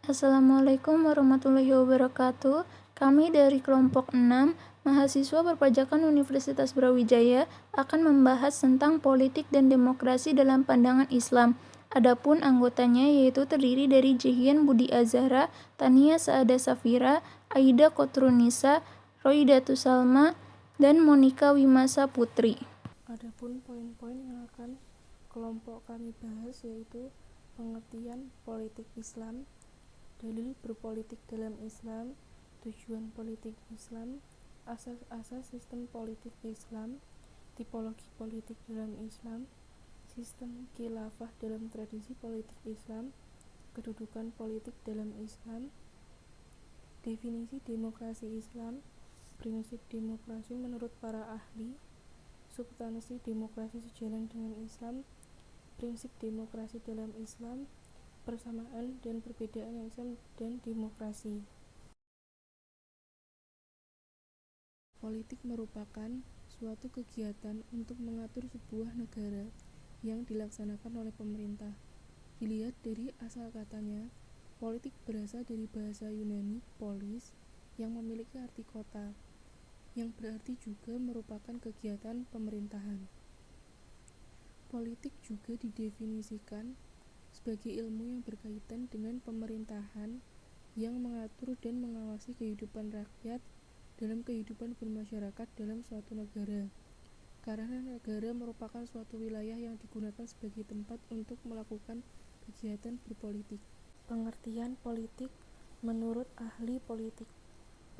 Assalamualaikum warahmatullahi wabarakatuh. Kami dari kelompok 6, mahasiswa perpajakan Universitas Brawijaya akan membahas tentang politik dan demokrasi dalam pandangan Islam. Adapun anggotanya yaitu terdiri dari Jihian Budi Azhara, Tania Saada Safira, Aida Kotrunisa, Roidatu Salma, dan Monika Wimasa Putri. Adapun poin-poin yang akan kelompok kami bahas yaitu pengertian politik Islam, dalil berpolitik dalam Islam, tujuan politik Islam, asas-asas sistem politik Islam, tipologi politik dalam Islam, sistem khilafah dalam tradisi politik Islam, kedudukan politik dalam Islam, definisi demokrasi Islam, prinsip demokrasi menurut para ahli, substansi demokrasi sejalan dengan Islam, prinsip demokrasi dalam Islam, persamaan dan perbedaan Islam dan demokrasi. Politik merupakan suatu kegiatan untuk mengatur sebuah negara yang dilaksanakan oleh pemerintah. Dilihat dari asal katanya, politik berasal dari bahasa Yunani polis yang memiliki arti kota, yang berarti juga merupakan kegiatan pemerintahan. Politik juga didefinisikan sebagai ilmu yang berkaitan dengan pemerintahan yang mengatur dan mengawasi kehidupan rakyat dalam kehidupan bermasyarakat dalam suatu negara. Karena negara merupakan suatu wilayah yang digunakan sebagai tempat untuk melakukan kegiatan berpolitik. Pengertian politik menurut ahli politik.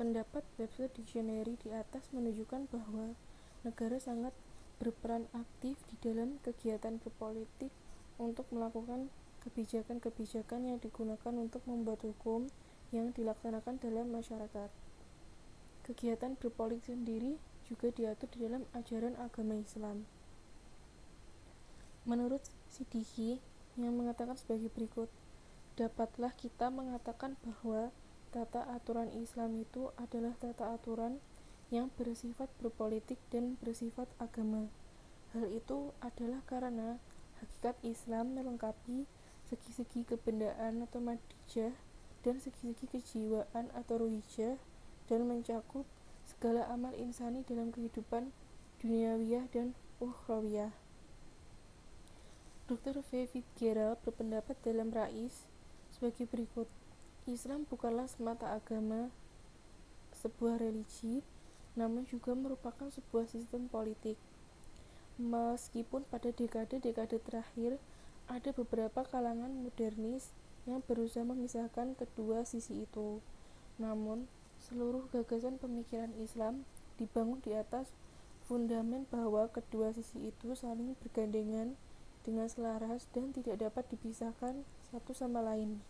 Pendapat Webster Dictionary di atas menunjukkan bahwa negara sangat berperan aktif di dalam kegiatan berpolitik untuk melakukan kebijakan-kebijakan yang digunakan untuk membuat hukum yang dilaksanakan dalam masyarakat. Kegiatan berpolitik sendiri juga diatur di dalam ajaran agama Islam. Menurut Siddiqi yang mengatakan sebagai berikut, dapatlah kita mengatakan bahwa tata aturan Islam itu adalah tata aturan yang bersifat berpolitik dan bersifat agama. Hal itu adalah karena hakikat Islam melengkapi segi-segi kebendaan atau madijah dan segi-segi kejiwaan atau ruhijah dan mencakup segala amal insani dalam kehidupan duniawiyah dan ukhrawiyah. Dr. V. Fitzgerald berpendapat dalam Rais sebagai berikut, Islam bukanlah semata agama, sebuah religi, namun juga merupakan sebuah sistem politik. Meskipun pada dekade-dekade terakhir ada beberapa kalangan modernis yang berusaha memisahkan kedua sisi itu, namun seluruh gagasan pemikiran Islam dibangun di atas fundamen bahwa kedua sisi itu saling bergandengan dengan selaras dan tidak dapat dipisahkan satu sama lain.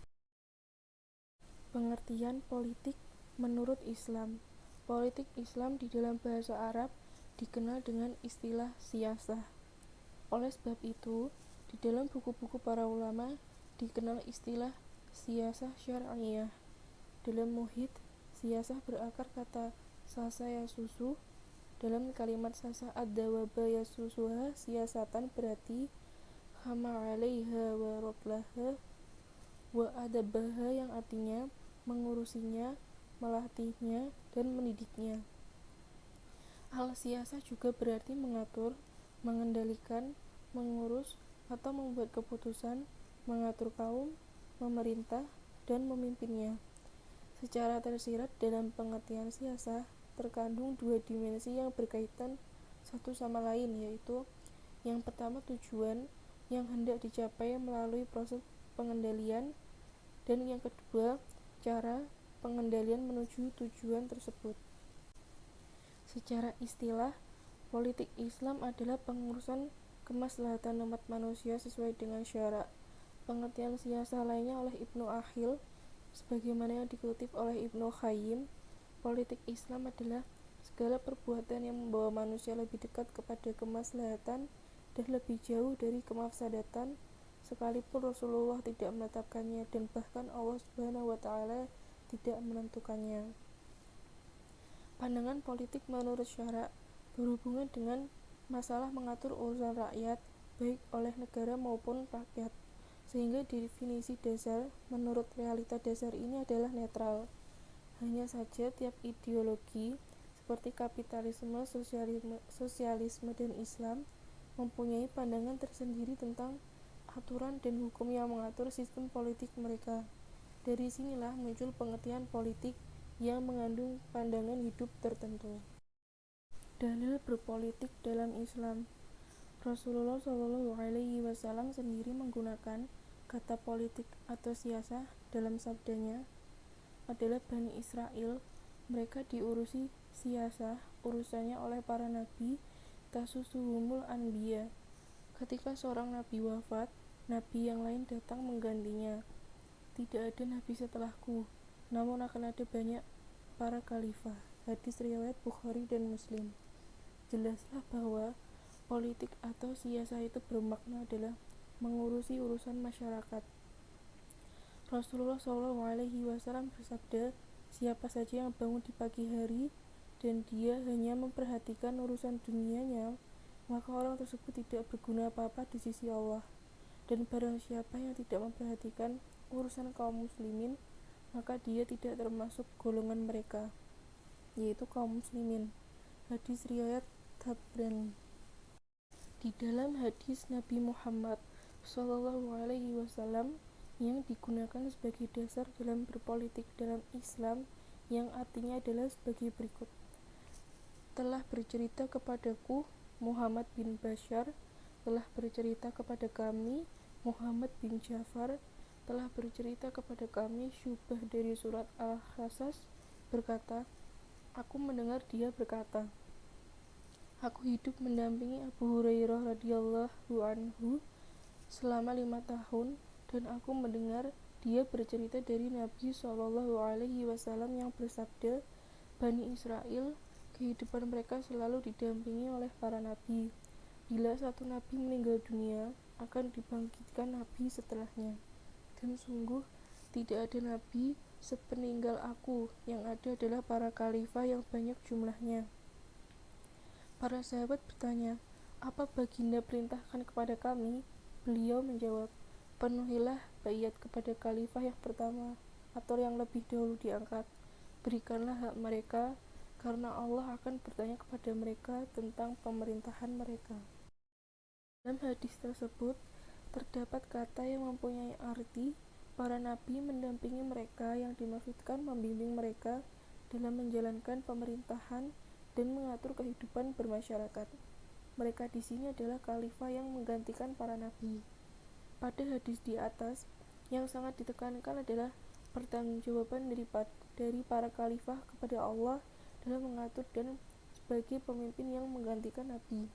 Pengertian politik menurut Islam. Politik Islam di dalam bahasa Arab dikenal dengan istilah siyasah. Oleh sebab itu, di dalam buku-buku para ulama dikenal istilah siyasah syar'iyah. Dalam muhit, siyasah berakar kata sasa yasusu. Dalam kalimat sasa ad-dawaba yasusuha siyasatan berarti hama 'alaiha wa rablaha wa adabaha yang artinya mengurusinya, melatihnya, dan mendidiknya. Al-siyasah juga berarti mengatur, mengendalikan, mengurus, atau membuat keputusan, mengatur kaum, memerintah, dan memimpinnya. Secara tersirat dalam pengertian siyasah, terkandung dua dimensi yang berkaitan satu sama lain, yaitu yang pertama tujuan yang hendak dicapai melalui proses pengendalian, dan yang kedua cara pengendalian menuju tujuan tersebut. Secara istilah, politik Islam adalah pengurusan kemaslahatan umat manusia sesuai dengan syara'. Pengertian siyasah lainnya oleh Ibnu Akhil, sebagaimana yang dikutip oleh Ibnu Qayyim, politik Islam adalah segala perbuatan yang membawa manusia lebih dekat kepada kemaslahatan dan lebih jauh dari kemafsadatan, sekalipun Rasulullah tidak menetapkannya dan bahkan Allah Subhanahu wa Ta'ala tidak menentukannya. Pandangan politik menurut syara' berhubungan dengan masalah mengatur urusan rakyat, baik oleh negara maupun rakyat. sehingga definisi dasar menurut realita dasar ini adalah netral. Hanya saja tiap ideologi seperti kapitalisme, sosialisme, dan Islam mempunyai pandangan tersendiri tentang aturan dan hukum yang mengatur sistem politik mereka. Dari sinilah muncul pengertian politik yang mengandung pandangan hidup tertentu. Dalil berpolitik dalam Islam. Rasulullah SAW sendiri menggunakan kata politik atau siasah dalam sabdanya adalah Bani Israel. Mereka diurusi siasah urusannya oleh para nabi, tasusuhumul anbiya. Ketika seorang nabi wafat, nabi yang lain datang menggantinya. Tidak ada nabi setelahku, namun akan ada banyak para khalifah. Hadis riwayat Bukhari dan Muslim. Jelaslah bahwa politik atau siasah itu bermakna adalah mengurusi urusan masyarakat. Rasulullah SAW bersabda, siapa saja yang bangun di pagi hari dan dia hanya memperhatikan urusan dunianya, maka orang tersebut tidak berguna apa-apa di sisi Allah. Dan barang siapa yang tidak memperhatikan urusan kaum muslimin, maka dia tidak termasuk golongan mereka, yaitu kaum muslimin. Hadis riwayat Tabrani. Di dalam hadis Nabi Muhammad SAW yang digunakan sebagai dasar dalam berpolitik dalam Islam, yang artinya adalah sebagai berikut. Telah bercerita kepadaku Muhammad bin Bashar, telah bercerita kepada kami Muhammad bin Ja'far, telah bercerita kepada kami Syubah dari surat Al-Qasas berkata, aku mendengar dia berkata, aku hidup mendampingi Abu Hurairah radhiyallahu anhu selama 5 tahun, dan aku mendengar dia bercerita dari Nabi SAW yang bersabda, Bani Israel, kehidupan mereka selalu didampingi oleh para nabi. Bila satu nabi meninggal dunia, akan dibangkitkan nabi setelahnya. Dan sungguh tidak ada nabi sepeninggal aku, yang ada adalah para khalifah yang banyak jumlahnya. Para sahabat bertanya, apa baginda perintahkan kepada kami? Beliau menjawab, penuhilah baiat kepada khalifah yang pertama atau yang lebih dahulu diangkat. Berikanlah hak mereka, karena Allah akan bertanya kepada mereka tentang pemerintahan mereka. Dalam hadis tersebut terdapat kata yang mempunyai arti para nabi mendampingi mereka, yang dimaksudkan membimbing mereka dalam menjalankan pemerintahan dan mengatur kehidupan bermasyarakat. Mereka di sini adalah khalifah yang menggantikan para nabi. Pada hadis di atas, yang sangat ditekankan adalah pertanggungjawaban dari para khalifah kepada Allah dalam mengatur dan sebagai pemimpin yang menggantikan nabi.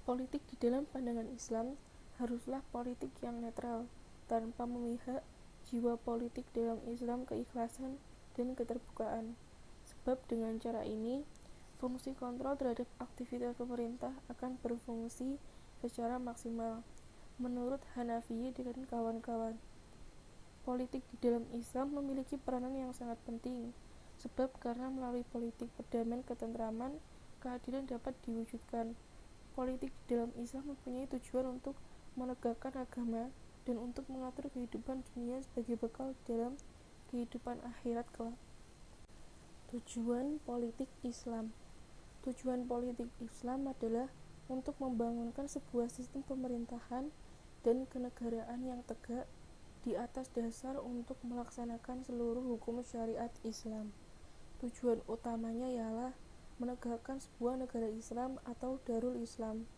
Politik di dalam pandangan Islam haruslah politik yang netral, tanpa memihak. Jiwa politik dalam Islam keikhlasan dan keterbukaan. Sebab dengan cara ini, fungsi kontrol terhadap aktivitas pemerintah akan berfungsi secara maksimal. Menurut Hanafi dan kawan-kawan, politik di dalam Islam memiliki peranan yang sangat penting, sebab karena melalui politik perdamaian, ketentraman, keadilan dapat diwujudkan. Politik di dalam Islam mempunyai tujuan untuk menegakkan agama dan untuk mengatur kehidupan dunia sebagai bekal dalam kehidupan akhirat kelak. Tujuan politik Islam. Tujuan politik Islam adalah untuk membangunkan sebuah sistem pemerintahan dan kenegaraan yang tegak di atas dasar untuk melaksanakan seluruh hukum syariat Islam. Tujuan utamanya ialah menegakkan sebuah negara Islam atau Darul Islam.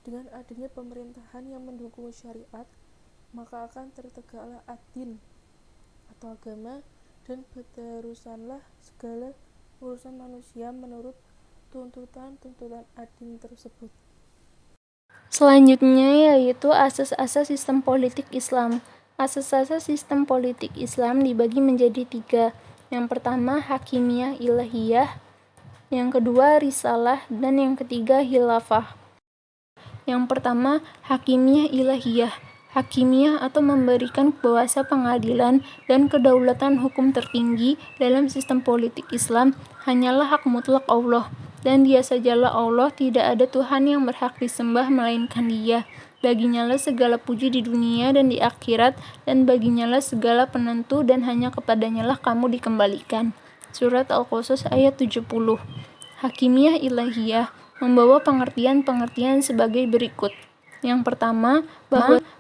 Dengan adanya pemerintahan yang mendukung syariat, maka akan tertegaklah ad-din atau agama, dan berterusanlah segala urusan manusia menurut tuntutan-tuntutan ad-din tersebut. Selanjutnya yaitu asas-asas sistem politik Islam. Asas-asas sistem politik Islam dibagi menjadi 3. Yang pertama hakimiyah ilahiyah, yang kedua risalah, dan yang ketiga khilafah. Yang pertama hakimiyah ilahiyah. Hakimiyah atau memberikan kuasa pengadilan dan kedaulatan hukum tertinggi dalam sistem politik Islam hanyalah hak mutlak Allah, dan Dia sajalah Allah, tidak ada Tuhan yang berhak disembah melainkan Dia. Baginyalah segala puji di dunia dan di akhirat, dan baginyalah segala penentu, dan hanya kepadanyalah kamu dikembalikan. Surat Al-Qasas ayat 70. Hakimiyah ilahiyah membawa pengertian-pengertian sebagai berikut. Yang pertama,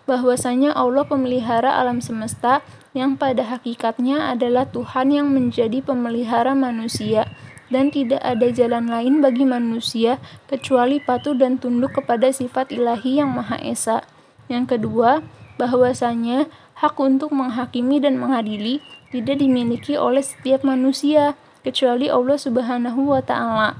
bahwasanya Allah pemelihara alam semesta yang pada hakikatnya adalah Tuhan yang menjadi pemelihara manusia, dan tidak ada jalan lain bagi manusia kecuali patuh dan tunduk kepada sifat ilahi yang Maha Esa. Yang kedua, bahwasanya hak untuk menghakimi dan mengadili tidak dimiliki oleh setiap manusia kecuali Allah Subhanahu wa Ta'ala.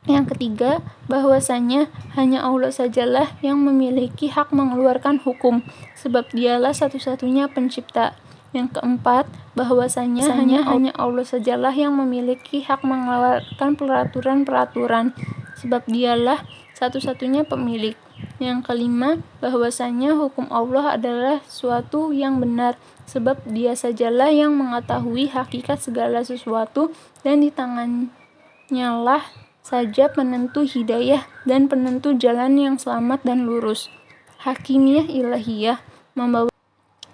Yang ketiga, bahwasanya hanya Allah sajalah yang memiliki hak mengeluarkan hukum, sebab Dialah satu-satunya pencipta. Yang keempat, bahwasanya hanya Allah sajalah yang memiliki hak mengeluarkan peraturan-peraturan, sebab Dialah satu-satunya pemilik. Yang kelima, bahwasanya hukum Allah adalah suatu yang benar, sebab Dia sajalah yang mengetahui hakikat segala sesuatu, dan di tangannya lah saja penentu hidayah dan penentu jalan yang selamat dan lurus. Hakimiyah ilahiyah membawa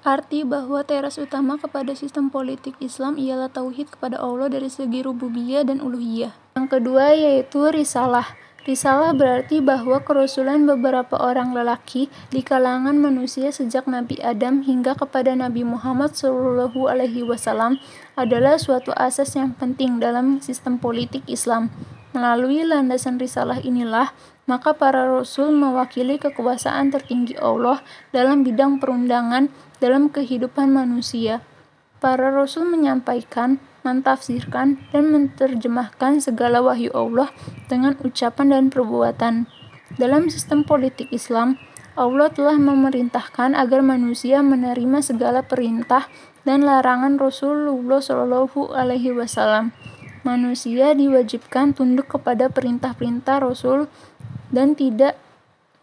arti bahwa teras utama kepada sistem politik Islam ialah tauhid kepada Allah dari segi rububiyah dan uluhiyah. Yang kedua yaitu risalah. Risalah berarti bahwa kerasulan beberapa orang lelaki di kalangan manusia sejak Nabi Adam hingga kepada Nabi Muhammad SAW adalah suatu asas yang penting dalam sistem politik Islam. Melalui landasan risalah inilah, maka para rasul mewakili kekuasaan tertinggi Allah dalam bidang perundangan dalam kehidupan manusia. Para rasul menyampaikan, mentafsirkan, dan menerjemahkan segala wahyu Allah dengan ucapan dan perbuatan. Dalam sistem politik Islam, Allah telah memerintahkan agar manusia menerima segala perintah dan larangan Rasulullah SAW. Manusia diwajibkan tunduk kepada perintah-perintah Rasul dan tidak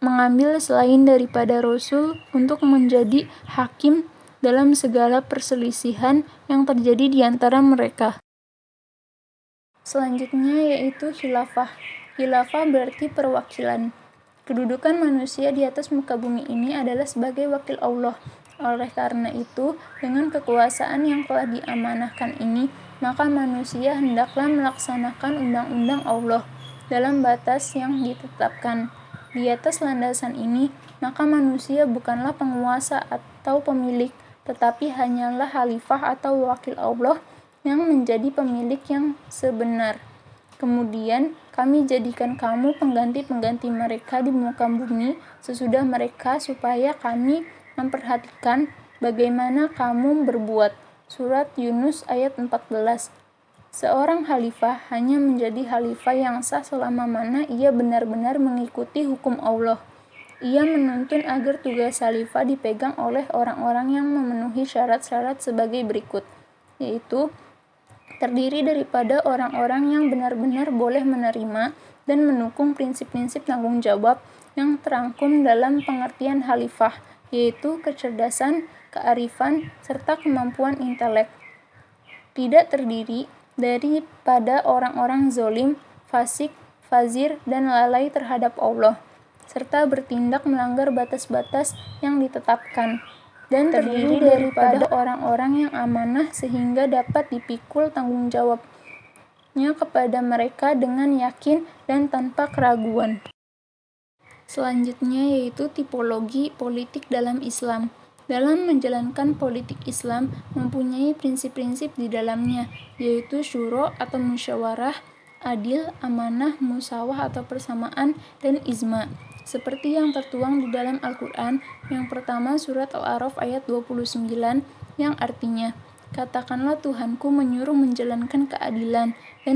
mengambil selain daripada Rasul untuk menjadi hakim dalam segala perselisihan yang terjadi di antara mereka. Selanjutnya yaitu khilafah. Khilafah berarti perwakilan. Kedudukan manusia di atas muka bumi ini adalah sebagai wakil Allah. Oleh karena itu, dengan kekuasaan yang telah diamanahkan ini, maka manusia hendaklah melaksanakan undang-undang Allah dalam batas yang ditetapkan. Di atas landasan ini, maka manusia bukanlah penguasa atau pemilik, tetapi hanyalah khalifah atau wakil Allah yang menjadi pemilik yang sebenar. Kemudian, kami jadikan kamu pengganti-pengganti mereka di muka bumi sesudah mereka supaya kami memperhatikan bagaimana kamu berbuat. Surat Yunus ayat 14. Seorang khalifah hanya menjadi khalifah yang sah selama mana ia benar-benar mengikuti hukum Allah. Ia menuntun agar tugas khalifah dipegang oleh orang-orang yang memenuhi syarat-syarat sebagai berikut, yaitu terdiri daripada orang-orang yang benar-benar boleh menerima dan mendukung prinsip-prinsip tanggung jawab yang terangkum dalam pengertian khalifah, yaitu kecerdasan, kearifan, serta kemampuan intelek. Tidak terdiri daripada orang-orang zolim, fasik, fazir, dan lalai terhadap Allah, serta bertindak melanggar batas-batas yang ditetapkan. Dan terdiri daripada orang-orang yang amanah sehingga dapat dipikul tanggung jawabnya kepada mereka dengan yakin dan tanpa keraguan. Selanjutnya yaitu tipologi politik dalam Islam. Dalam menjalankan politik Islam mempunyai prinsip-prinsip di dalamnya, yaitu syuro atau musyawarah, adil, amanah, musawah atau persamaan, dan ijma. Seperti yang tertuang di dalam Al-Quran, yang pertama surat Al-A'raf ayat 29, yang artinya, katakanlah Tuhanku menyuruh menjalankan keadilan, dan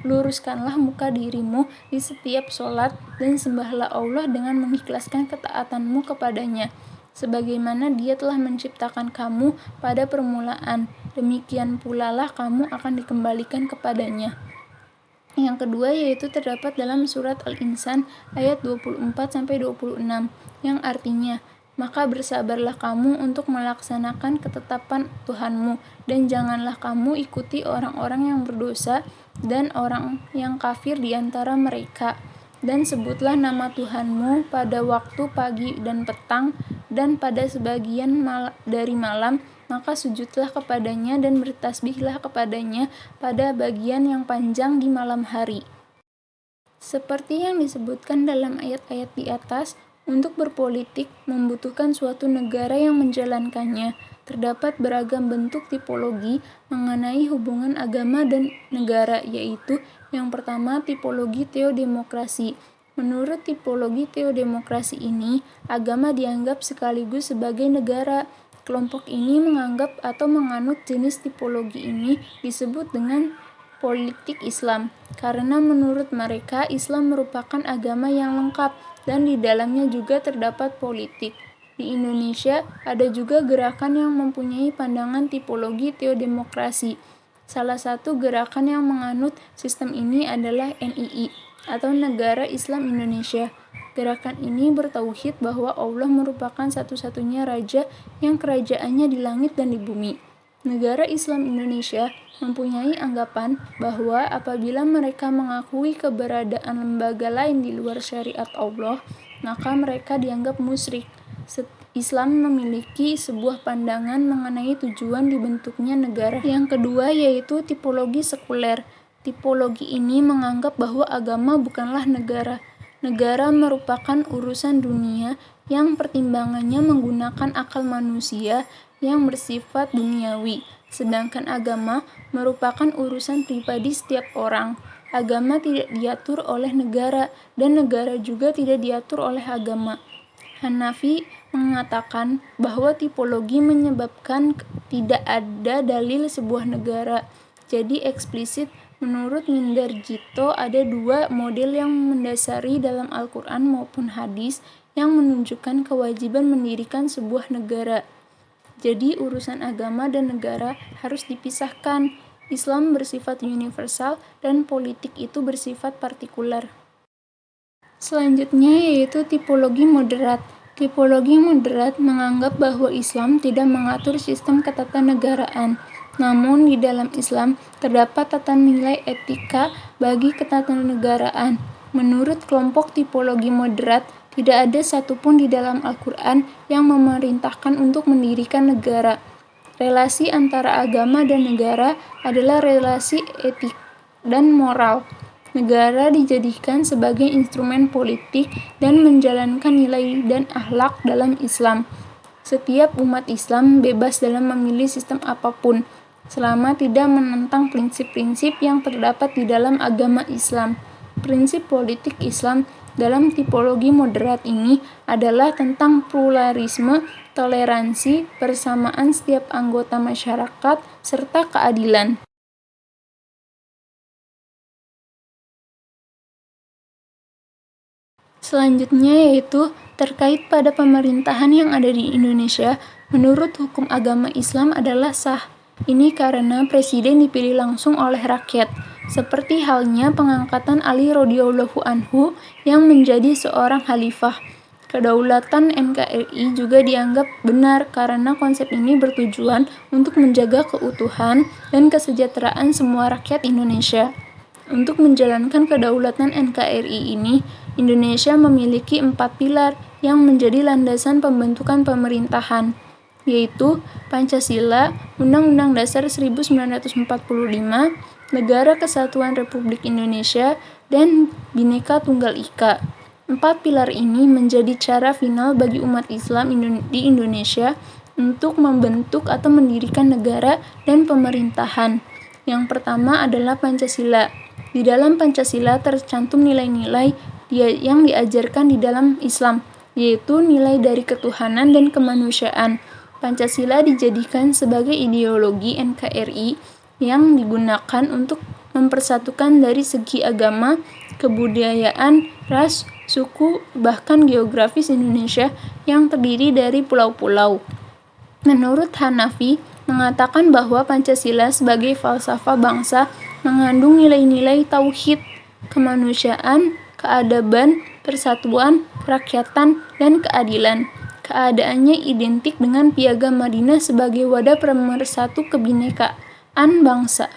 luruskanlah muka dirimu di setiap sholat dan sembahlah Allah dengan mengikhlaskan ketaatanmu kepadanya, sebagaimana Dia telah menciptakan kamu pada permulaan, demikian pula lah kamu akan dikembalikan kepadanya. Yang kedua yaitu terdapat dalam surat Al-Insan ayat 24-26, yang artinya, maka bersabarlah kamu untuk melaksanakan ketetapan Tuhanmu, dan janganlah kamu ikuti orang-orang yang berdosa dan orang yang kafir di antara mereka. Dan sebutlah nama Tuhanmu pada waktu pagi dan petang, dan pada sebagian dari malam, maka sujudlah kepadanya dan bertasbihlah kepadanya pada bagian yang panjang di malam hari. Seperti yang disebutkan dalam ayat-ayat di atas, untuk berpolitik membutuhkan suatu negara yang menjalankannya. Terdapat beragam bentuk tipologi mengenai hubungan agama dan negara, yaitu yang pertama, tipologi teodemokrasi. Menurut tipologi teodemokrasi ini, agama dianggap sekaligus sebagai negara. Kelompok ini menganggap atau menganut jenis tipologi ini disebut dengan politik Islam, karena menurut mereka Islam merupakan agama yang lengkap dan di dalamnya juga terdapat politik. Di Indonesia ada juga gerakan yang mempunyai pandangan tipologi teodemokrasi. Salah satu gerakan yang menganut sistem ini adalah NII atau Negara Islam Indonesia. Gerakan ini bertauhid bahwa Allah merupakan satu-satunya raja yang kerajaannya di langit dan di bumi. Negara Islam Indonesia mempunyai anggapan bahwa apabila mereka mengakui keberadaan lembaga lain di luar syariat Allah, maka mereka dianggap musyrik. Islam memiliki sebuah pandangan mengenai tujuan dibentuknya negara. Yang kedua yaitu tipologi sekuler. Tipologi ini menganggap bahwa agama bukanlah negara. Negara merupakan urusan dunia yang pertimbangannya menggunakan akal manusia yang bersifat duniawi, sedangkan agama merupakan urusan pribadi setiap orang. Agama tidak diatur oleh negara, dan negara juga tidak diatur oleh agama. Hanafi mengatakan bahwa tipologi menyebabkan tidak ada dalil sebuah negara. Jadi eksplisit, menurut Mindarjito ada dua model yang mendasari dalam Al-Quran maupun hadis yang menunjukkan kewajiban mendirikan sebuah negara. Jadi urusan agama dan negara harus dipisahkan. Islam bersifat universal dan politik itu bersifat partikular. Selanjutnya yaitu tipologi moderat. Tipologi moderat menganggap bahwa Islam tidak mengatur sistem ketatanegaraan. Namun di dalam Islam terdapat tata nilai etika bagi ketatanegaraan. Menurut kelompok tipologi moderat, tidak ada satupun di dalam Al-Quran yang memerintahkan untuk mendirikan negara. Relasi antara agama dan negara adalah relasi etik dan moral. Negara dijadikan sebagai instrumen politik dan menjalankan nilai dan akhlak dalam Islam. Setiap umat Islam bebas dalam memilih sistem apapun, selama tidak menentang prinsip-prinsip yang terdapat di dalam agama Islam. Prinsip politik Islam dalam tipologi moderat ini adalah tentang pluralisme, toleransi, persamaan setiap anggota masyarakat, serta keadilan. Selanjutnya yaitu terkait pada pemerintahan yang ada di Indonesia, menurut hukum agama Islam adalah sah. Ini karena presiden dipilih langsung oleh rakyat, seperti halnya pengangkatan Ali radhiyallahu anhu yang menjadi seorang khalifah. Kedaulatan NKRI juga dianggap benar karena konsep ini bertujuan untuk menjaga keutuhan dan kesejahteraan semua rakyat Indonesia. Untuk menjalankan kedaulatan NKRI ini, Indonesia memiliki 4 pilar yang menjadi landasan pembentukan pemerintahan, yaitu Pancasila, Undang-Undang Dasar 1945, Negara Kesatuan Republik Indonesia, dan Bhinneka Tunggal Ika. 4 pilar ini menjadi cara final bagi umat Islam di Indonesia untuk membentuk atau mendirikan negara dan pemerintahan. Yang pertama adalah Pancasila. Di dalam Pancasila tercantum nilai-nilai yang diajarkan di dalam Islam, yaitu nilai dari ketuhanan dan kemanusiaan. Pancasila dijadikan sebagai ideologi NKRI yang digunakan untuk mempersatukan dari segi agama, kebudayaan, ras, suku, bahkan geografis Indonesia yang terdiri dari pulau-pulau. Menurut Hanafi, mengatakan bahwa Pancasila sebagai falsafah bangsa mengandung nilai-nilai tauhid, kemanusiaan, keadaban, persatuan, kerakyatan, dan keadilan. Keadaannya identik dengan Piagam Madinah sebagai wadah pemersatu kebinekaan bangsa.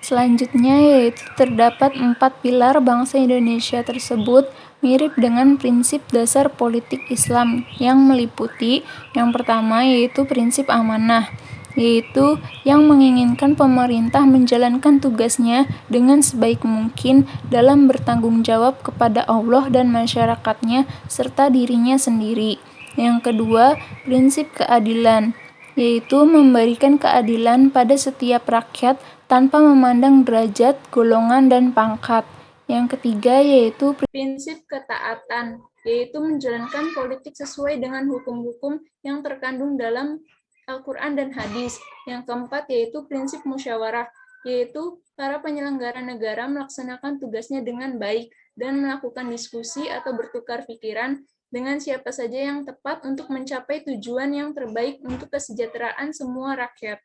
Selanjutnya yaitu terdapat 4 pilar bangsa Indonesia tersebut mirip dengan prinsip dasar politik Islam yang meliputi yang pertama yaitu prinsip amanah, yaitu yang menginginkan pemerintah menjalankan tugasnya dengan sebaik mungkin dalam bertanggung jawab kepada Allah dan masyarakatnya serta dirinya sendiri. Yang kedua, prinsip keadilan, yaitu memberikan keadilan pada setiap rakyat tanpa memandang derajat, golongan, dan pangkat. Yang ketiga yaitu prinsip ketaatan, yaitu menjalankan politik sesuai dengan hukum-hukum yang terkandung dalam Al-Quran dan hadis. Yang keempat yaitu prinsip musyawarah, yaitu para penyelenggara negara melaksanakan tugasnya dengan baik dan melakukan diskusi atau bertukar pikiran dengan siapa saja yang tepat untuk mencapai tujuan yang terbaik untuk kesejahteraan semua rakyat.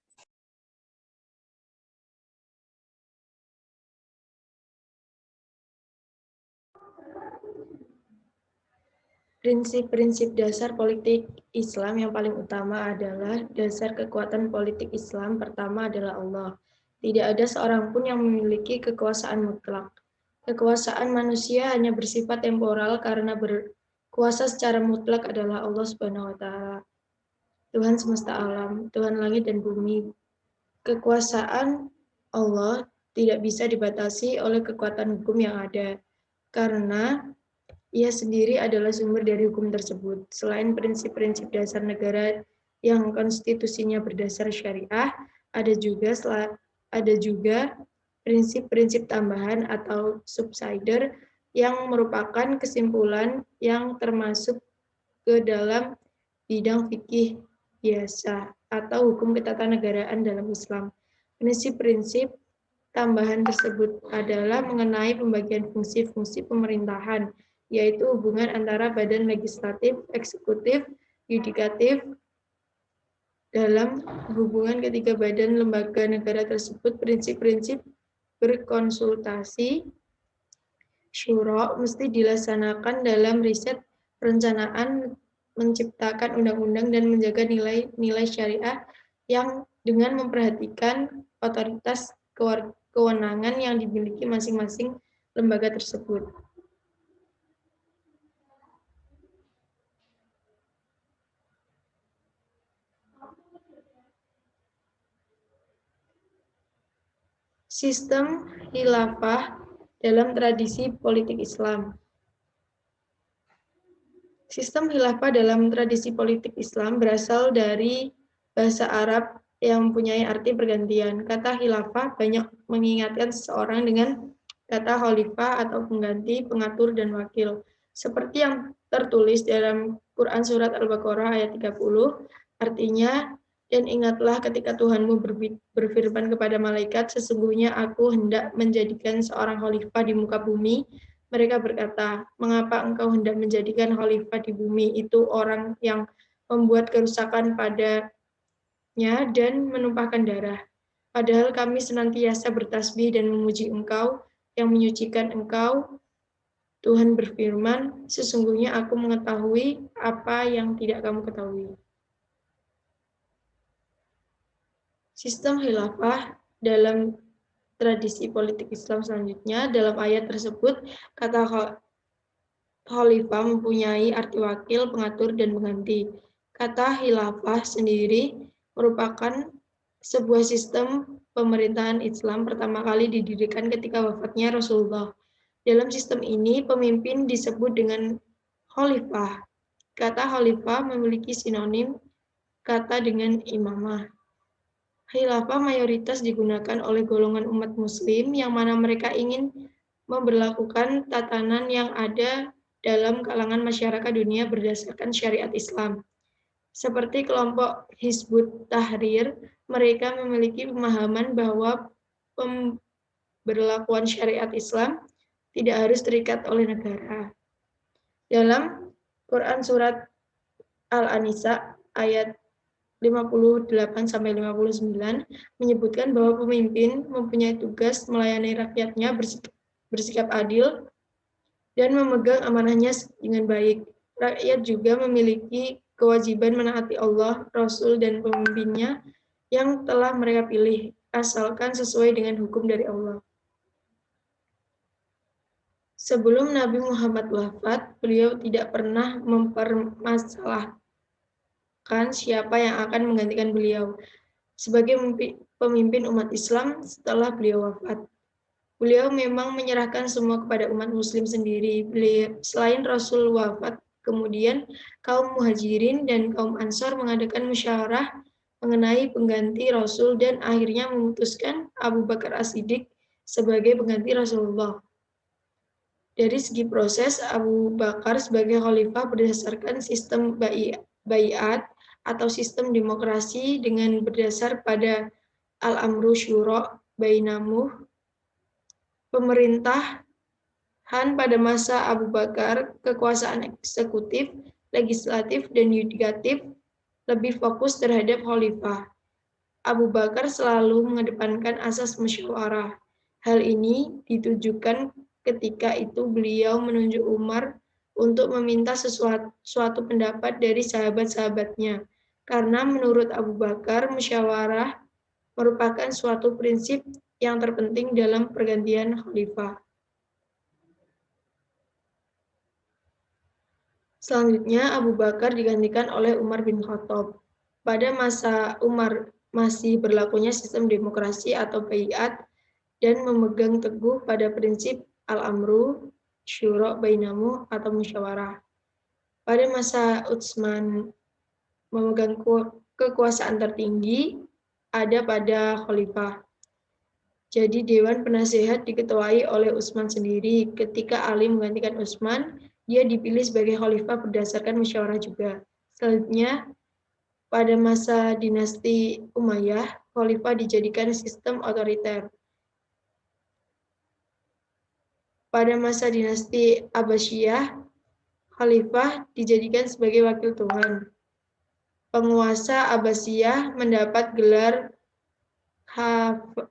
Prinsip-prinsip dasar politik Islam yang paling utama adalah dasar kekuatan politik Islam pertama adalah Allah. Tidak ada seorang pun yang memiliki kekuasaan mutlak. Kekuasaan manusia hanya bersifat temporal karena berkuasa secara mutlak adalah Allah Subhanahu wa taala. Tuhan semesta alam, Tuhan langit dan bumi. Kekuasaan Allah tidak bisa dibatasi oleh kekuatan hukum yang ada karena ia sendiri adalah sumber dari hukum tersebut. Selain prinsip-prinsip dasar negara yang konstitusinya berdasar syariah, ada juga prinsip-prinsip tambahan atau subsidiar yang merupakan kesimpulan yang termasuk ke dalam bidang fikih biasa atau hukum ketatanegaraan dalam Islam. Prinsip-prinsip tambahan tersebut adalah mengenai pembagian fungsi-fungsi pemerintahan, yaitu hubungan antara badan legislatif, eksekutif, yudikatif. Dalam hubungan ketiga badan lembaga negara tersebut, prinsip-prinsip berkonsultasi syuro mesti dilaksanakan dalam riset, perencanaan, menciptakan undang-undang, dan menjaga nilai-nilai syariah yang dengan memperhatikan otoritas kewenangan yang dimiliki masing-masing lembaga tersebut. Sistem khilafah dalam tradisi politik Islam. Sistem khilafah dalam tradisi politik Islam berasal dari bahasa Arab yang mempunyai arti pergantian. Kata khilafah banyak mengingatkan seseorang dengan kata khalifah atau pengganti, pengatur, dan wakil. Seperti yang tertulis dalam Quran Surat Al-Baqarah ayat 30, artinya, dan ingatlah ketika Tuhanmu berfirman kepada malaikat, sesungguhnya aku hendak menjadikan seorang khalifah di muka bumi. Mereka berkata, mengapa engkau hendak menjadikan khalifah di bumi? Itu orang yang membuat kerusakan padanya dan menumpahkan darah. Padahal kami senantiasa bertasbih dan memuji engkau yang menyucikan engkau. Tuhan berfirman, sesungguhnya aku mengetahui apa yang tidak kamu ketahui. Sistem khilafah dalam tradisi politik Islam selanjutnya, dalam ayat tersebut, kata khalifah mempunyai arti wakil, pengatur, dan pengganti. Kata khilafah sendiri merupakan sebuah sistem pemerintahan Islam pertama kali didirikan ketika wafatnya Rasulullah. Dalam sistem ini, pemimpin disebut dengan khalifah. Kata khalifah memiliki sinonim kata dengan imamah. Khilafah mayoritas digunakan oleh golongan umat muslim yang mana mereka ingin memberlakukan tatanan yang ada dalam kalangan masyarakat dunia berdasarkan syariat Islam. Seperti kelompok Hizbut Tahrir, mereka memiliki pemahaman bahwa pemberlakuan syariat Islam tidak harus terikat oleh negara. Dalam Quran Surat Al-Anisa ayat 58-59 menyebutkan bahwa pemimpin mempunyai tugas melayani rakyatnya, bersikap adil, dan memegang amanahnya dengan baik. Rakyat juga memiliki kewajiban menaati Allah, Rasul, dan pemimpinnya yang telah mereka pilih. asalkan sesuai dengan hukum dari Allah. Sebelum Nabi Muhammad wafat, beliau tidak pernah mempermasalahkan siapa yang akan menggantikan beliau sebagai pemimpin umat Islam setelah beliau wafat. Beliau memang menyerahkan semua kepada umat muslim sendiri. Selain Rasul wafat, kemudian kaum muhajirin dan kaum ansor mengadakan musyawarah mengenai pengganti Rasul dan akhirnya memutuskan Abu Bakar As-Siddiq sebagai pengganti Rasulullah. Dari segi proses, Abu Bakar sebagai khalifah berdasarkan sistem baiat atau sistem demokrasi dengan berdasar pada al-amru syura bainamuh. Pemerintahan pada masa Abu Bakar, kekuasaan eksekutif, legislatif, dan yudikatif lebih fokus terhadap khalifah. Abu Bakar selalu mengedepankan asas musyawarah. Hal ini ditujukan ketika itu beliau menunjuk Umar untuk meminta suatu pendapat dari sahabat-sahabatnya. Karena menurut Abu Bakar, musyawarah merupakan suatu prinsip yang terpenting dalam pergantian khalifah. Selanjutnya, Abu Bakar digantikan oleh Umar bin Khattab. Pada masa Umar masih berlakunya sistem demokrasi atau baiat dan memegang teguh pada prinsip al-amru syura bainamu atau musyawarah. Pada masa Utsman memegang kekuasaan tertinggi ada pada khalifah. Jadi Dewan Penasehat diketuai oleh Utsman sendiri. Ketika Ali menggantikan Utsman, dia dipilih sebagai khalifah berdasarkan musyawarah juga. Selanjutnya, pada masa dinasti Umayyah, khalifah dijadikan sistem otoriter. Pada masa dinasti Abbasiyah, khalifah dijadikan sebagai wakil Tuhan. Penguasa Abbasiyah mendapat gelar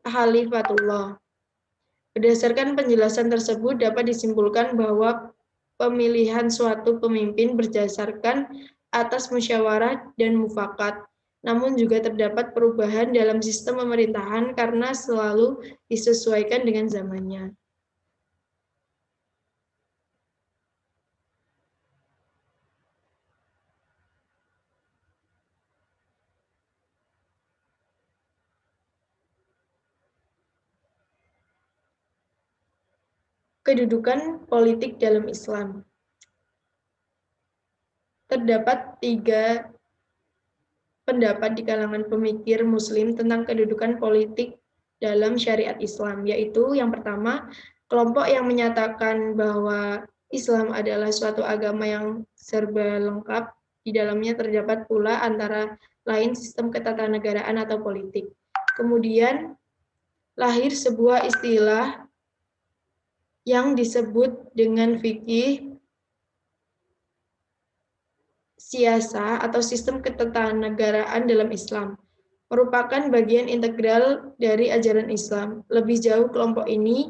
Khalifatullah. Berdasarkan penjelasan tersebut dapat disimpulkan bahwa pemilihan suatu pemimpin berdasarkan atas musyawarah dan mufakat. Namun juga terdapat perubahan dalam sistem pemerintahan karena selalu disesuaikan dengan zamannya. Kedudukan politik dalam Islam. Terdapat 3 pendapat di kalangan pemikir Muslim tentang kedudukan politik dalam syariat Islam, yaitu yang pertama, kelompok yang menyatakan bahwa Islam adalah suatu agama yang serba lengkap, di dalamnya terdapat pula antara lain sistem ketatanegaraan atau politik. Kemudian lahir sebuah istilah yang disebut dengan fikih siasa atau sistem ketatanegaraan dalam Islam, merupakan bagian integral dari ajaran Islam. Lebih jauh, kelompok ini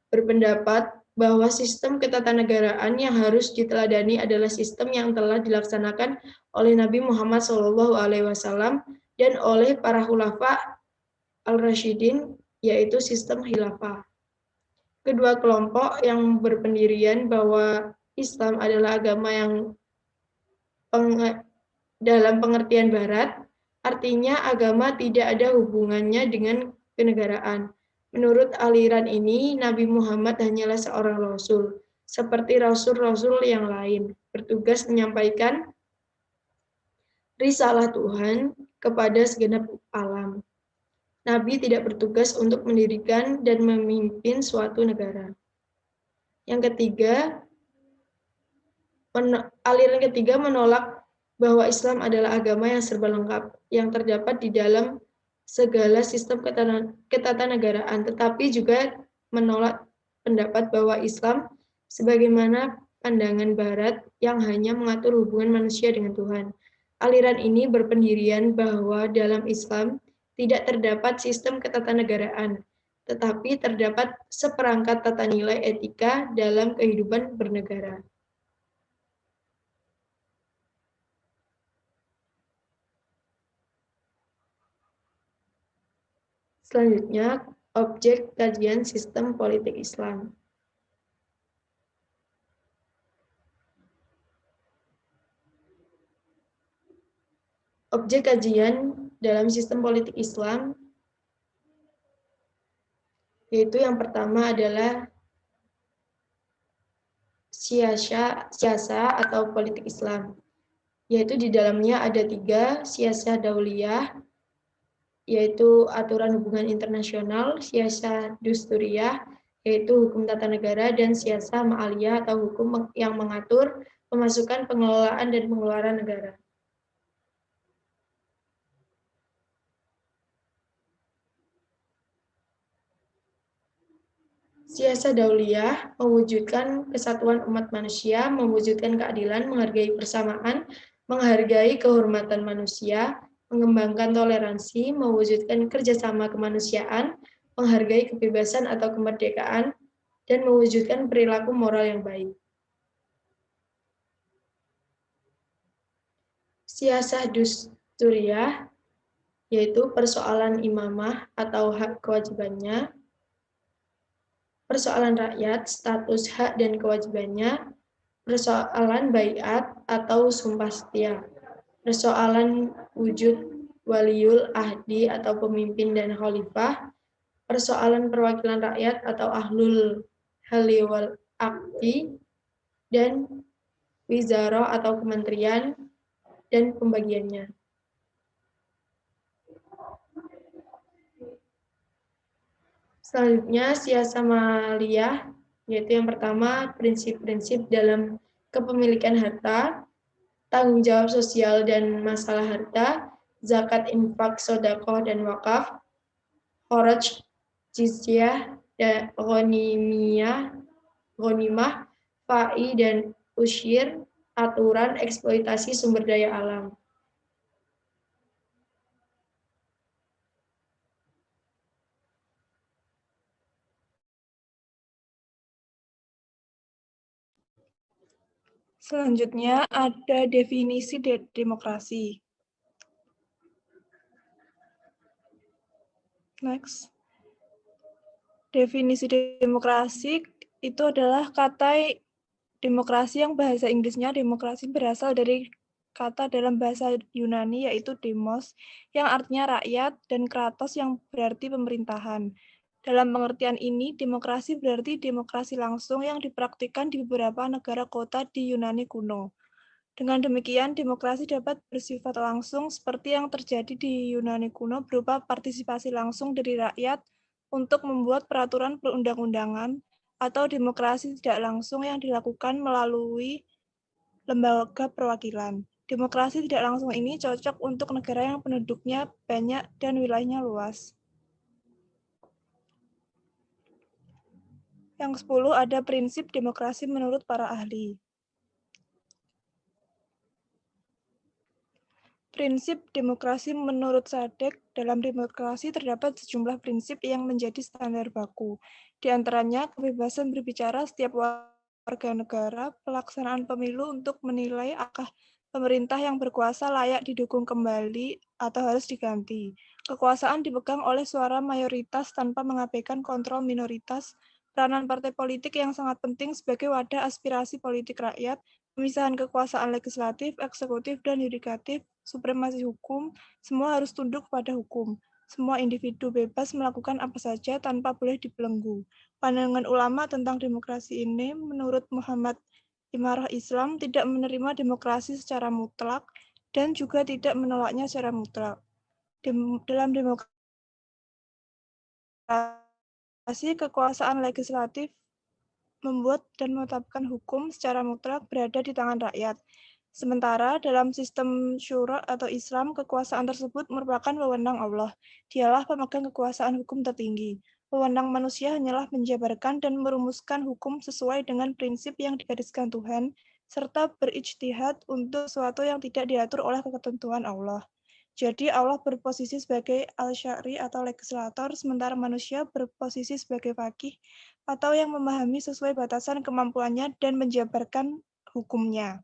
berpendapat bahwa sistem ketatanegaraan yang harus diteladani adalah sistem yang telah dilaksanakan oleh Nabi Muhammad SAW dan oleh para khulafa al-Rasyidin, yaitu sistem khilafah. Kedua kelompok yang berpendirian bahwa Islam adalah agama yang dalam pengertian Barat, artinya agama tidak ada hubungannya dengan kenegaraan. Menurut aliran ini, Nabi Muhammad hanyalah seorang rasul, seperti rasul-rasul yang lain, bertugas menyampaikan risalah Tuhan kepada segenap alam. Nabi tidak bertugas untuk mendirikan dan memimpin suatu negara. Yang ketiga, aliran ketiga menolak bahwa Islam adalah agama yang serba lengkap, yang terdapat di dalam segala sistem ketatanegaraan, tetapi juga menolak pendapat bahwa Islam sebagaimana pandangan Barat yang hanya mengatur hubungan manusia dengan Tuhan. Aliran ini berpendirian bahwa dalam Islam tidak terdapat sistem ketatanegaraan, tetapi terdapat seperangkat tata nilai etika dalam kehidupan bernegara. Selanjutnya, objek kajian sistem politik Islam. Objek kajian dalam sistem politik Islam yaitu yang pertama adalah siasa atau politik Islam, yaitu di dalamnya ada 3, siasa dauliyah, yaitu aturan hubungan internasional, siasa dusturiyah, yaitu hukum tata negara, dan siasa ma'aliyah atau hukum yang mengatur pemasukan, pengelolaan, dan pengeluaran negara. Siasa dauliyah mewujudkan kesatuan umat manusia, mewujudkan keadilan, menghargai persamaan, menghargai kehormatan manusia, mengembangkan toleransi, mewujudkan kerjasama kemanusiaan, menghargai kebebasan atau kemerdekaan, dan mewujudkan perilaku moral yang baik. Siasah dusturiyah yaitu persoalan imamah atau hak kewajibannya, persoalan rakyat, status hak dan kewajibannya, persoalan baiat atau sumpah setia, persoalan wujud waliul ahdi atau pemimpin dan khalifah, persoalan perwakilan rakyat atau ahlul hali wal aqdi, dan wizarah atau kementerian dan pembagiannya. Selanjutnya, siasa maliyah, yaitu yang pertama, prinsip-prinsip dalam kepemilikan harta, tanggung jawab sosial dan masalah harta, zakat, infak, sedekah, dan wakaf, kharaj, jizyah, dan ghanimah, fa'i, dan usyir, aturan eksploitasi sumber daya alam. Selanjutnya ada definisi demokrasi. Next. Definisi demokrasi itu adalah kata demokrasi yang bahasa Inggrisnya demokrasi berasal dari kata dalam bahasa Yunani yaitu demos yang artinya rakyat dan kratos yang berarti pemerintahan. Dalam pengertian ini, demokrasi berarti demokrasi langsung yang dipraktikkan di beberapa negara kota di Yunani kuno. Dengan demikian, demokrasi dapat bersifat langsung seperti yang terjadi di Yunani kuno berupa partisipasi langsung dari rakyat untuk membuat peraturan perundang-undangan, atau demokrasi tidak langsung yang dilakukan melalui lembaga perwakilan. Demokrasi tidak langsung ini cocok untuk negara yang penduduknya banyak dan wilayahnya luas. Yang 10 ada prinsip demokrasi menurut para ahli. Prinsip demokrasi menurut Sadek, dalam demokrasi terdapat sejumlah prinsip yang menjadi standar baku. Di antaranya, kebebasan berbicara setiap warga negara, pelaksanaan pemilu untuk menilai apakah pemerintah yang berkuasa layak didukung kembali atau harus diganti. Kekuasaan dipegang oleh suara mayoritas tanpa mengabaikan kontrol minoritas, peranan partai politik yang sangat penting sebagai wadah aspirasi politik rakyat, pemisahan kekuasaan legislatif, eksekutif, dan yudikatif, supremasi hukum, semua harus tunduk pada hukum. Semua individu bebas melakukan apa saja tanpa boleh dibelenggu. Pandangan ulama tentang demokrasi ini, menurut Muhammad Imarah Islam, tidak menerima demokrasi secara mutlak dan juga tidak menolaknya secara mutlak. Dalam demokrasi, kekuasaan legislatif membuat dan menetapkan hukum secara mutlak berada di tangan rakyat. Sementara dalam sistem syura atau Islam, kekuasaan tersebut merupakan wewenang Allah. Dialah pemegang kekuasaan hukum tertinggi. Wewenang manusia hanyalah menjabarkan dan merumuskan hukum sesuai dengan prinsip yang digariskan Tuhan, serta berijtihad untuk sesuatu yang tidak diatur oleh ketentuan Allah. Jadi Allah berposisi sebagai al-syari atau legislator, sementara manusia berposisi sebagai faqih atau yang memahami sesuai batasan kemampuannya dan menjabarkan hukumnya.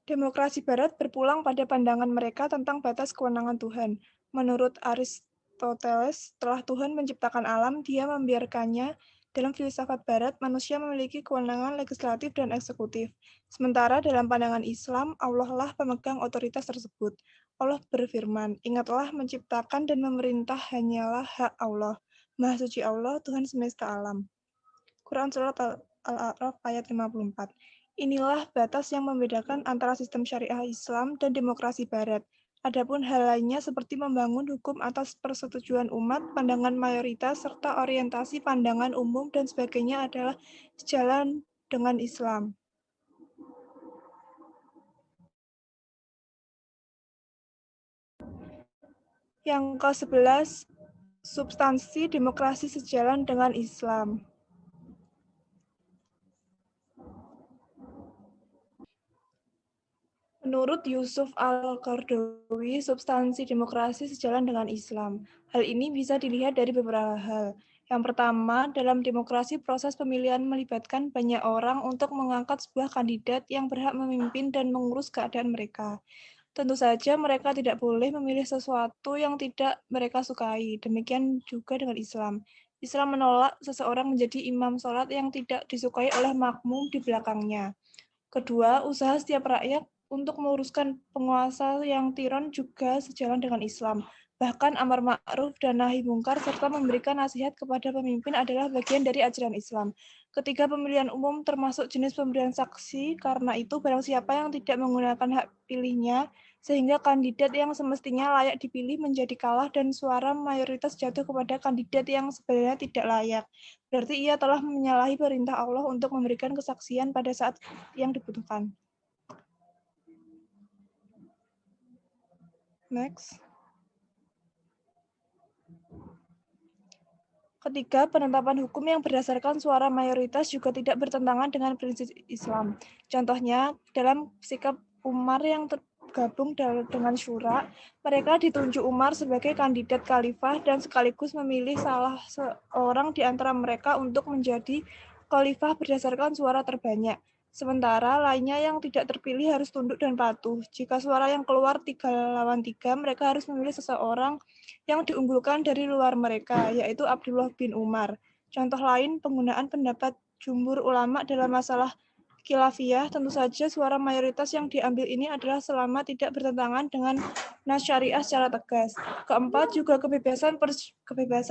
Demokrasi Barat berpulang pada pandangan mereka tentang batas kewenangan Tuhan. Menurut Aristoteles, setelah Tuhan menciptakan alam, Dia membiarkannya. Dalam filsafat Barat, manusia memiliki kewenangan legislatif dan eksekutif. Sementara dalam pandangan Islam, Allah lah pemegang otoritas tersebut. Allah berfirman, ingatlah menciptakan dan memerintah hanyalah hak Allah. Maha suci Allah, Tuhan semesta alam. Quran Surat Al-A'raf ayat 54. Inilah batas yang membedakan antara sistem syariah Islam dan demokrasi Barat. Adapun hal lainnya seperti membangun hukum atas persetujuan umat, pandangan mayoritas, serta orientasi pandangan umum dan sebagainya adalah sejalan dengan Islam. Yang ke-11, substansi demokrasi sejalan dengan Islam. Menurut Yusuf Al-Qaradawi, substansi demokrasi sejalan dengan Islam. Hal ini bisa dilihat dari beberapa hal. Yang pertama, dalam demokrasi proses pemilihan melibatkan banyak orang untuk mengangkat sebuah kandidat yang berhak memimpin dan mengurus keadaan mereka. Tentu saja mereka tidak boleh memilih sesuatu yang tidak mereka sukai. Demikian juga dengan Islam. Islam menolak seseorang menjadi imam sholat yang tidak disukai oleh makmum di belakangnya. Kedua, usaha setiap rakyat untuk meluruskan penguasa yang tiran juga sejalan dengan Islam. Bahkan amar ma'ruf dan nahi mungkar serta memberikan nasihat kepada pemimpin adalah bagian dari ajaran Islam. Ketiga, pemilihan umum termasuk jenis pemberian saksi, karena itu barang siapa yang tidak menggunakan hak pilihnya, sehingga kandidat yang semestinya layak dipilih menjadi kalah dan suara mayoritas jatuh kepada kandidat yang sebenarnya tidak layak. Berarti ia telah menyalahi perintah Allah untuk memberikan kesaksian pada saat yang dibutuhkan. Next. Ketiga, penetapan hukum yang berdasarkan suara mayoritas juga tidak bertentangan dengan prinsip Islam. Contohnya, dalam sikap Umar yang tergabung dengan Syura, mereka ditunjuk Umar sebagai kandidat khalifah dan sekaligus memilih salah seorang di antara mereka untuk menjadi khalifah berdasarkan suara terbanyak. Sementara lainnya yang tidak terpilih harus tunduk dan patuh. Jika suara yang keluar 3 lawan 3, mereka harus memilih seseorang yang diunggulkan dari luar mereka, yaitu Abdullah bin Umar. Contoh lain, penggunaan pendapat jumhur ulama dalam masalah khilafiyah, tentu saja suara mayoritas yang diambil ini adalah selama tidak bertentangan dengan nas syariah secara tegas. Keempat, juga kebebasan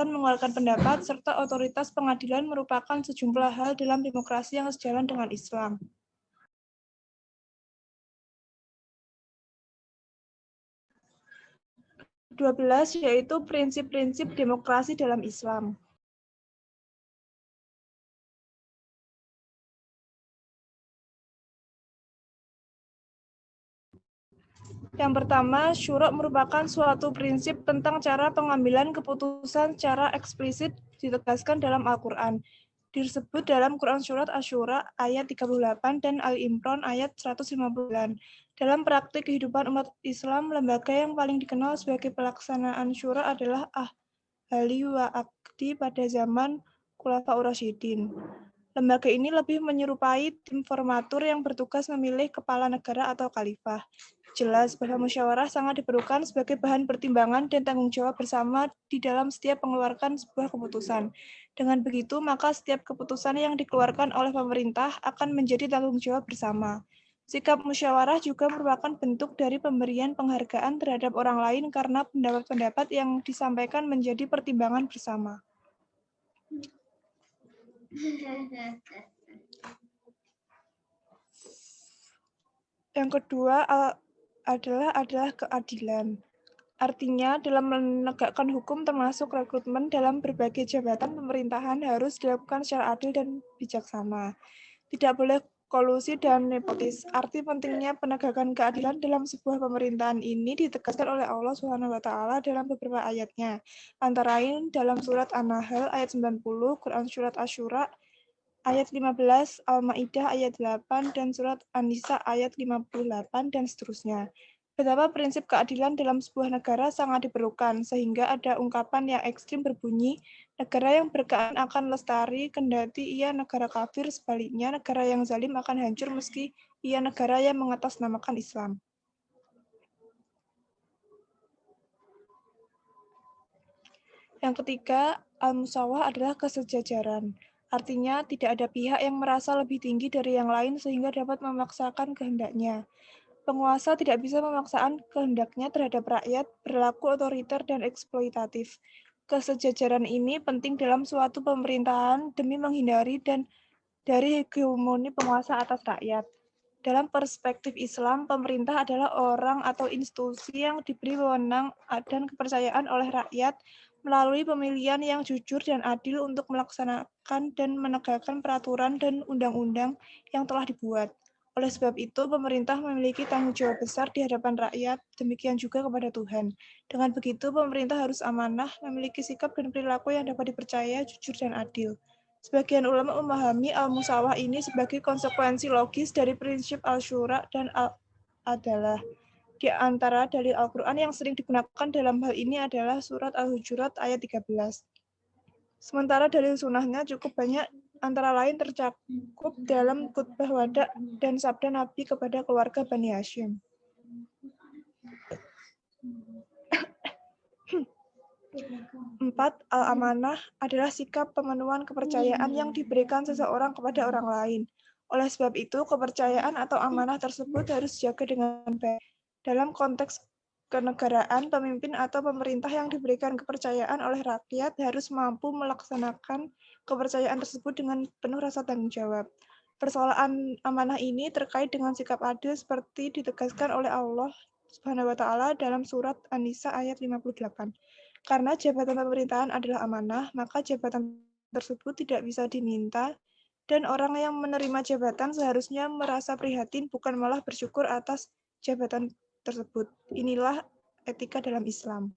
mengeluarkan pendapat serta otoritas pengadilan merupakan sejumlah hal dalam demokrasi yang sejalan dengan Islam. Ke-12 yaitu prinsip-prinsip demokrasi dalam Islam. Yang pertama, syura merupakan suatu prinsip tentang cara pengambilan keputusan secara eksplisit ditegaskan dalam Al-Quran. Disebut dalam Quran Surat Asy-Syura ayat 38 dan Al-Imran ayat 159. Dalam praktik kehidupan umat Islam, lembaga yang paling dikenal sebagai pelaksanaan syura adalah Ahli wa Aqdi pada zaman Khulafaur Rasyidin. Lembaga ini lebih menyerupai tim formatur yang bertugas memilih kepala negara atau khalifah. Jelas bahwa musyawarah sangat diperlukan sebagai bahan pertimbangan dan tanggung jawab bersama di dalam setiap mengeluarkan sebuah keputusan. Dengan begitu, maka setiap keputusan yang dikeluarkan oleh pemerintah akan menjadi tanggung jawab bersama. Sikap musyawarah juga merupakan bentuk dari pemberian penghargaan terhadap orang lain karena pendapat-pendapat yang disampaikan menjadi pertimbangan bersama. Yang kedua adalah keadilan. Artinya, dalam menegakkan hukum termasuk rekrutmen dalam berbagai jabatan pemerintahan harus dilakukan secara adil dan bijaksana. Tidak boleh kolusi dan nepotis. Arti pentingnya penegakan keadilan dalam sebuah pemerintahan ini ditegaskan oleh Allah SWT dalam beberapa ayatnya. Antara lain dalam surat An-Nahl ayat 90, Quran Surat Asy-Syura ayat 15, Al-Maidah ayat 8, dan surat An-Nisa ayat 58, dan seterusnya. Betapa prinsip keadilan dalam sebuah negara sangat diperlukan, sehingga ada ungkapan yang ekstrim berbunyi, negara yang berkeadilan akan lestari, kendati ia negara kafir, sebaliknya negara yang zalim akan hancur meski ia negara yang mengatasnamakan Islam. Yang ketiga, al-musawah adalah kesejajaran. Artinya, tidak ada pihak yang merasa lebih tinggi dari yang lain sehingga dapat memaksakan kehendaknya. Penguasa tidak bisa memaksakan kehendaknya terhadap rakyat, berlaku otoriter dan eksploitatif. Kesejajaran ini penting dalam suatu pemerintahan demi menghindari dan dari hegemoni penguasa atas rakyat. Dalam perspektif Islam, pemerintah adalah orang atau institusi yang diberi wewenang dan kepercayaan oleh rakyat melalui pemilihan yang jujur dan adil untuk melaksanakan dan menegakkan peraturan dan undang-undang yang telah dibuat. Oleh sebab itu, pemerintah memiliki tanggung jawab besar di hadapan rakyat, demikian juga kepada Tuhan. Dengan begitu, pemerintah harus amanah, memiliki sikap dan perilaku yang dapat dipercaya, jujur, dan adil. Sebagian ulama memahami al-musawah ini sebagai konsekuensi logis dari prinsip al-syura dan al-adalah. Di antara dalil Al-Quran yang sering digunakan dalam hal ini adalah surat Al-Hujurat ayat 13. Sementara dalil sunnahnya cukup banyak, antara lain tercakup dalam khutbah wada dan sabda Nabi kepada keluarga Bani Hashim. 4. Al-amanah adalah sikap pemenuhan kepercayaan yang diberikan seseorang kepada orang lain. Oleh sebab itu, kepercayaan atau amanah tersebut harus dijaga dengan baik. Dalam konteks kenegaraan, pemimpin atau pemerintah yang diberikan kepercayaan oleh rakyat harus mampu melaksanakan kepercayaan tersebut dengan penuh rasa tanggung jawab. Persoalan amanah ini terkait dengan sikap adil seperti ditegaskan oleh Allah Subhanahu wa taala dalam surat An-Nisa ayat 58. Karena jabatan pemerintahan adalah amanah, maka jabatan tersebut tidak bisa diminta, dan orang yang menerima jabatan seharusnya merasa prihatin, bukan malah bersyukur atas jabatan tersebut. Inilah etika dalam Islam.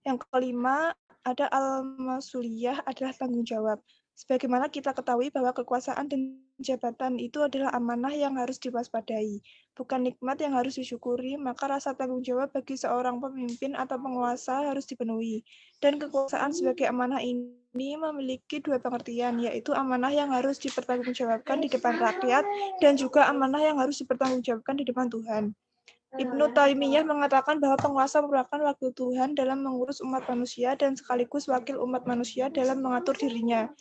Yang kelima, ada al-masuliyah adalah tanggung jawab. Sebagaimana kita ketahui bahwa kekuasaan dan jabatan itu adalah amanah yang harus diwaspadai, bukan nikmat yang harus disyukuri, maka rasa tanggung jawab bagi seorang pemimpin atau penguasa harus dipenuhi. Dan kekuasaan sebagai amanah ini memiliki dua pengertian, yaitu amanah yang harus dipertanggungjawabkan di depan rakyat dan juga amanah yang harus dipertanggungjawabkan di depan Tuhan. Ibnu Taimiyah mengatakan bahwa penguasa merupakan wakil Tuhan dalam mengurus umat manusia dan sekaligus wakil umat manusia dalam mengatur dirinya.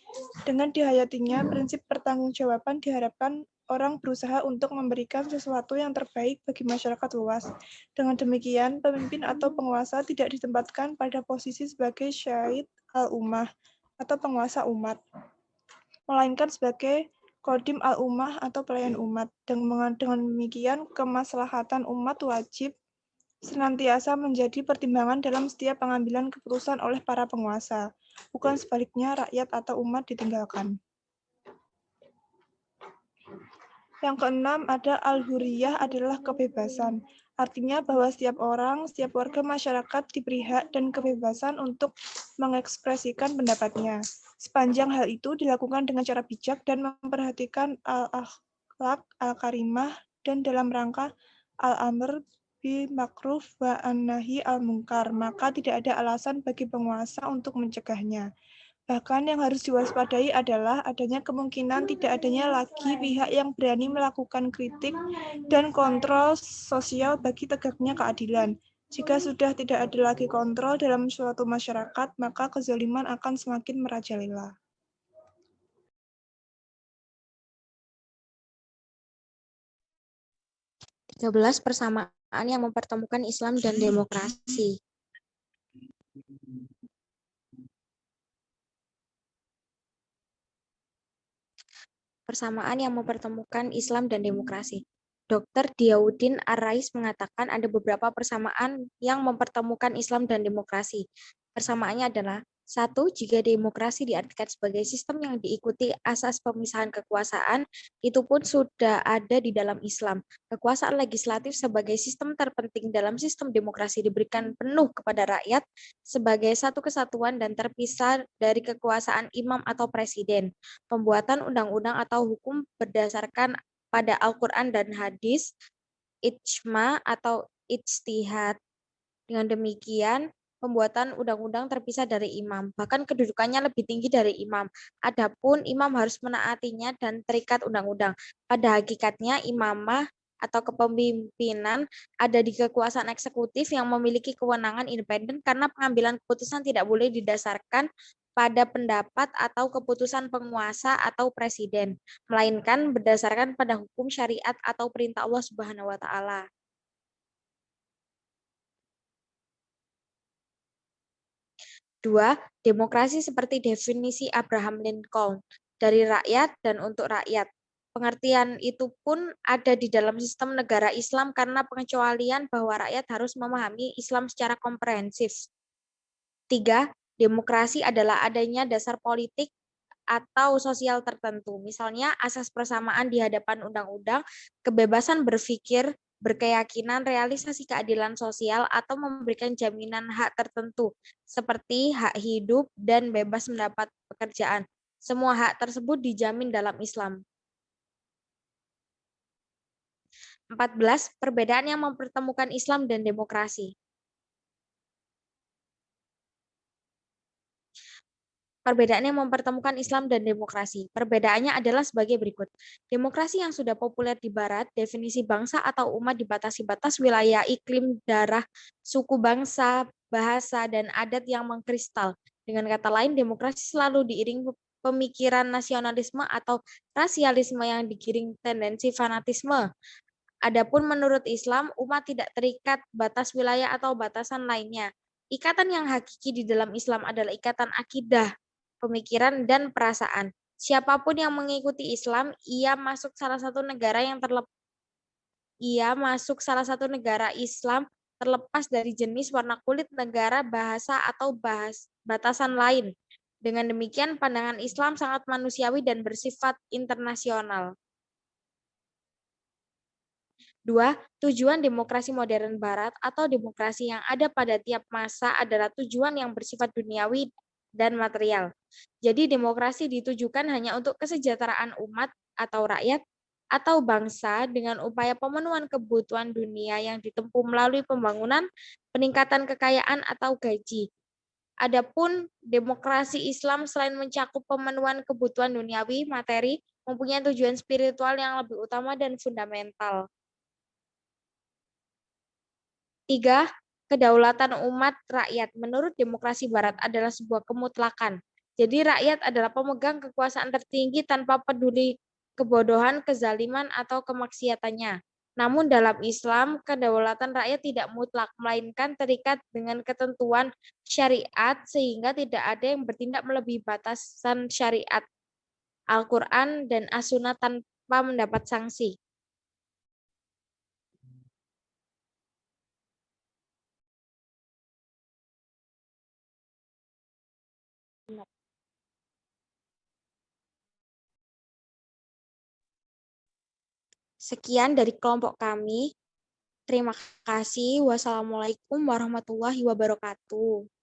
Dengan dihayatinya, prinsip pertanggungjawaban diharapkan orang berusaha untuk memberikan sesuatu yang terbaik bagi masyarakat luas. Dengan demikian, pemimpin atau penguasa tidak ditempatkan pada posisi sebagai syahid al-ummah atau penguasa umat, melainkan sebagai Kodim al-Ummah atau pelayan umat. Dengan demikian, kemaslahatan umat wajib senantiasa menjadi pertimbangan dalam setiap pengambilan keputusan oleh para penguasa. Bukan sebaliknya, rakyat atau umat ditinggalkan. Yang keenam, ada al-huriyah adalah kebebasan. Artinya bahwa setiap orang, setiap warga masyarakat diberi hak dan kebebasan untuk mengekspresikan pendapatnya. Sepanjang hal itu dilakukan dengan cara bijak dan memperhatikan al-akhlak, al-karimah, dan dalam rangka al-amr bil ma'ruf wa an-nahi al-munkar, maka tidak ada alasan bagi penguasa untuk mencegahnya. Bahkan yang harus diwaspadai adalah adanya kemungkinan tidak adanya lagi pihak yang berani melakukan kritik dan kontrol sosial bagi tegaknya keadilan. Jika sudah tidak ada lagi kontrol dalam suatu masyarakat, maka kezaliman akan semakin merajalela. Persamaan yang mempertemukan Islam dan demokrasi. Persamaan yang mempertemukan Islam dan demokrasi. Dr. Diyaudin Ar-Rais mengatakan ada beberapa persamaan yang mempertemukan Islam dan demokrasi. Persamaannya adalah: 1. Jika demokrasi diartikan sebagai sistem yang diikuti asas pemisahan kekuasaan, itu pun sudah ada di dalam Islam. Kekuasaan legislatif sebagai sistem terpenting dalam sistem demokrasi diberikan penuh kepada rakyat sebagai satu kesatuan dan terpisah dari kekuasaan imam atau presiden. Pembuatan undang-undang atau hukum berdasarkan pada Al-Quran dan hadis, ijma atau ijtihad. Dengan demikian, pembuatan undang-undang terpisah dari imam, bahkan kedudukannya lebih tinggi dari imam. Adapun imam harus menaatinya dan terikat undang-undang. Pada hakikatnya imamah atau kepemimpinan ada di kekuasaan eksekutif yang memiliki kewenangan independen karena pengambilan keputusan tidak boleh didasarkan pada pendapat atau keputusan penguasa atau presiden, melainkan berdasarkan pada hukum syariat atau perintah Allah Subhanahu wa taala. Dua, demokrasi seperti definisi Abraham Lincoln, dari rakyat dan untuk rakyat. Pengertian itu pun ada di dalam sistem negara Islam karena pengecualian bahwa rakyat harus memahami Islam secara komprehensif. Tiga, demokrasi adalah adanya dasar politik atau sosial tertentu, misalnya asas persamaan di hadapan undang-undang, kebebasan berpikir, berkeyakinan, realisasi keadilan sosial, atau memberikan jaminan hak tertentu, seperti hak hidup dan bebas mendapat pekerjaan. Semua hak tersebut dijamin dalam Islam. 14. Perbedaan yang mempertemukan Islam dan demokrasi. Perbedaan yang mempertemukan Islam dan demokrasi. Perbedaannya adalah sebagai berikut. Demokrasi yang sudah populer di Barat, definisi bangsa atau umat dibatasi batas wilayah, iklim, darah, suku bangsa, bahasa, dan adat yang mengkristal. Dengan kata lain, demokrasi selalu diiring pemikiran nasionalisme atau rasialisme yang digiring tendensi fanatisme. Adapun menurut Islam, umat tidak terikat batas wilayah atau batasan lainnya. Ikatan yang hakiki di dalam Islam adalah ikatan akidah, pemikiran, dan perasaan. Siapapun yang mengikuti Islam, ia masuk salah satu negara Islam terlepas dari jenis, warna kulit, negara, bahasa, atau batasan lain. Dengan demikian, pandangan Islam sangat manusiawi dan bersifat internasional. 2. Tujuan demokrasi modern Barat atau demokrasi yang ada pada tiap masa adalah tujuan yang bersifat duniawi dan material. Jadi demokrasi ditujukan hanya untuk kesejahteraan umat atau rakyat atau bangsa dengan upaya pemenuhan kebutuhan dunia yang ditempuh melalui pembangunan, peningkatan kekayaan atau gaji. Adapun demokrasi Islam selain mencakup pemenuhan kebutuhan duniawi, materi, mempunyai tujuan spiritual yang lebih utama dan fundamental. 3. Kedaulatan umat rakyat menurut demokrasi Barat adalah sebuah kemutlakan. Jadi rakyat adalah pemegang kekuasaan tertinggi tanpa peduli kebodohan, kezaliman, atau kemaksiatannya. Namun dalam Islam, kedaulatan rakyat tidak mutlak, melainkan terikat dengan ketentuan syariat sehingga tidak ada yang bertindak melebihi batasan syariat Al-Quran dan As-Sunnah tanpa mendapat sanksi. Sekian dari kelompok kami. Terima kasih. Wassalamualaikum warahmatullahi wabarakatuh.